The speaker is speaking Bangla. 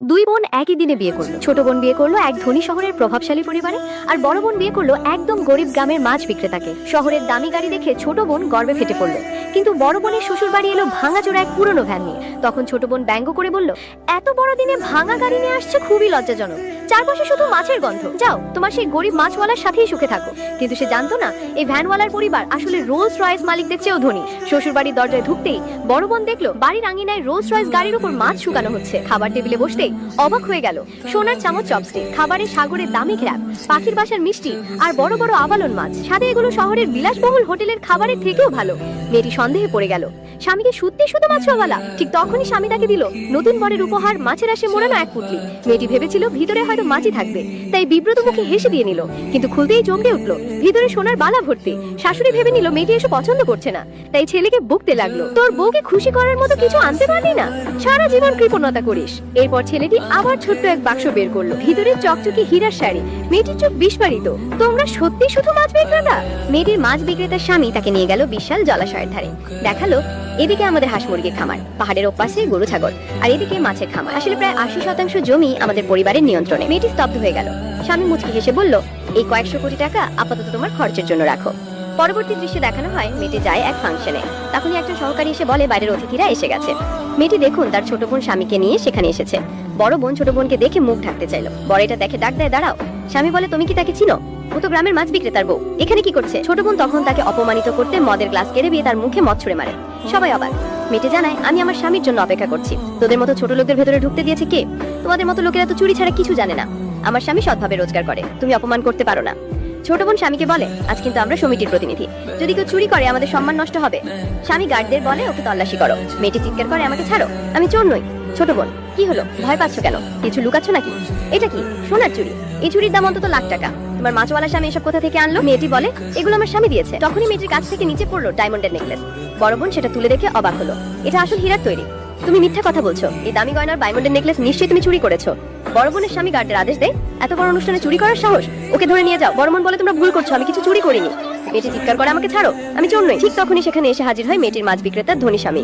দুই বোন একই দিনে বিয়ে করলো। ছোট বোন বিয়ে করলো এক ধনী শহরের প্রভাবশালী পরিবারে, আর বড় বোন বিয়ে করলো একদম গরিব গ্রামের মাছ বিক্রেতাকে। শহরের দামি গাড়ি দেখে ছোট বোন গর্বে ফেটে পড়লো, কিন্তু বড় বোনের শ্বশুর বাড়ি এলো ভাঙাচোরা এক পুরনো ভ্যান নিয়ে। তখন ছোট বোন ব্যঙ্গ করে বলল, এত বড় দিনে ভাঙা গাড়ি নিয়ে আসছে, খুবই লজ্জাজনক। চারপাশে শুধু মাছের গন্ধ, যাও তোমার সেই গরিব মাছওয়ালার সাথেই সুখে থাকো। কিন্তু সে জানতো না, এই ভ্যানওয়ালার পরিবার আসলে রোলস রয়েস মালিকদের চেয়েও ধনী। শ্বশুর বাড়ির দরজায় ঢুকতেই বড় বোন দেখলো বাড়ির আঙিনায় রোলস রয়েস গাড়ির উপর মাছ শুকানো হচ্ছে। খাবার টেবিলে বসতেই অবাক হয়ে গেল, সোনার চামচ, চপস্টিক, খাবারের সাগরের দামি ক্র্যাব, পাখির বাসার মিষ্টি আর বড় বড় আবালন মাছ। সাথে এগুলো শহরের বিলাসবহুল হোটেলের খাবারের থেকেও ভালো। মেয়েটি সন্দেহে পড়ে গেল, স্বামীকে সত্যি শুধু মাছওয়ালা। ঠিক তখনই স্বামী তাকে দিল নতুন বরের উপহার, মাছের আশে মোড়ানো এক পুটলি। মেয়েটি ভেবেছিল ভিতরে হয়তো মাছই থাকবে, তাই বিব্রত মুখে হেসে দিয়ে নিল, কিন্তু খুলতেই চমকে উঠলো, ভিতরে সোনার বালা ভর্তি। শাশুড়ি ভেবে নিল মেয়েটি এসব পছন্দ করছে না, তাই ছেলেকে বকতে লাগলো, তোর বউকে খুশি করার মতো কিছু আনতে পারলি না, সারা জীবন কৃপণতা করিস। এরপর ছেলেটি আবার ছোট্ট এক বাক্স বের করলো, ভিতরে চকচকে হীরার শাড়ি। মেয়েটির চোখ বিস্ফারিত, তোমরা সত্যি শুধু মাছ বিক্রেতা? মেয়েটির মাছ বিক্রেতার স্বামী তাকে নিয়ে গেল বিশাল জলাশয়ের ধারে। দেখালো এদিকে আমাদের হাঁস মুরগির খামার, পাহাড়ের ওপাশে গরু ছাগল, আর এদিকে মাছের খামার। আসলে প্রায় 80% জমি আমাদের পরিবারের নিয়ন্ত্রণে। মেয়েটি স্তব্ধ হয়ে গেল। স্বামী মুচকি হেসে বলল, এই কয়েকশো কোটি টাকা আপাতত তোমার খরচের জন্য রাখো। পরবর্তী দৃশ্যে দেখানো হয় মেয়েটি যায় এক ফাংশনে। তখনই একজন সহকারী এসে বলে বাইরের অতিথিরা এসে গেছে। মেয়েটি দেখুন তার ছোট বোন স্বামীকে নিয়ে সেখানে এসেছে। বড় বোন ছোট বোনকে দেখে মুখ ঢাকতে চাইলো। বড় এটা দেখে ডাক দেয়, দাঁড়াও। স্বামী বলে, তুমি কি তাকে চিনো? ও তো গ্রামের মাছ বিক্রেতার বউ, এখানে কি করছে? ছোট বোন তখন তাকে অপমানিত করতে মদের গ্লাস কেড়ে দিয়ে তার মুখে মদ ছুড়ে মারে। সবাই অবাক। মেয়েটি জানায়, আমি আমার স্বামীর জন্য অপেক্ষা করছি। তোদের মতো ছোট লোকদের ভেতরে ঢুকতে দিয়েছে কে? তোমাদের মতো লোকেরা তো চুরি ছাড়া কিছু জানে না। আমার স্বামী সৎভাবে রোজগার করে, তুমি অপমান করতে পারো না। ছোট বোন স্বামীকে বলে, আজ কিন্তু আমরা সমিতির প্রতিনিধি, যদি কেউ চুরি করে আমাদের সম্মান নষ্ট হবে। স্বামী গার্ডদের বলে, ওকে তল্লাশি করো। মেয়েটি চিৎকার করে, আমাকে ছাড়ো, আমি চোর নই। ছোট বোন, কি হলো, ভয় পাচ্ছ কেন? কিছু লুকাচ্ছ নাকি? এটা কি সোনার চুড়ি? এই চুরির দাম অন্তত লাখ টাকা। তোমার মাছওয়ালা স্বামী এসব কোথা থেকে আনলো? মেয়েটি বলে, এগুলো আমার স্বামী দিয়েছে। তখনই মেয়েটির কাছ থেকে নিচে পড়লো ডায়মন্ডের নেকলেস। বড় বোন সেটা তুলে দেখে অবাক হলো, এটা আসল হীরার তৈরি। তুমি মিথ্যা কথা বলছো, এই দামি গয়নার ডায়মন্ডের নেকলেস নিশ্চয়ই তুমি চুরি করেছো। বড় বোনের স্বামী গার্ডের আদেশ দেয়, এত বড় অনুষ্ঠানে চুরি করার সাহস? ওকে ধরে নিয়ে যাও। বড় বোন বলে, তোমরা ভুল করছো, আমি কিছু চুরি করিনি। মেয়েটি চিৎকার করে, আমাকে ছাড়ো, আমি চোর নই। ঠিক তখনই সেখানে এসে হাজির হয় মেয়েটির মাছ বিক্রেতার ধনী স্বামী।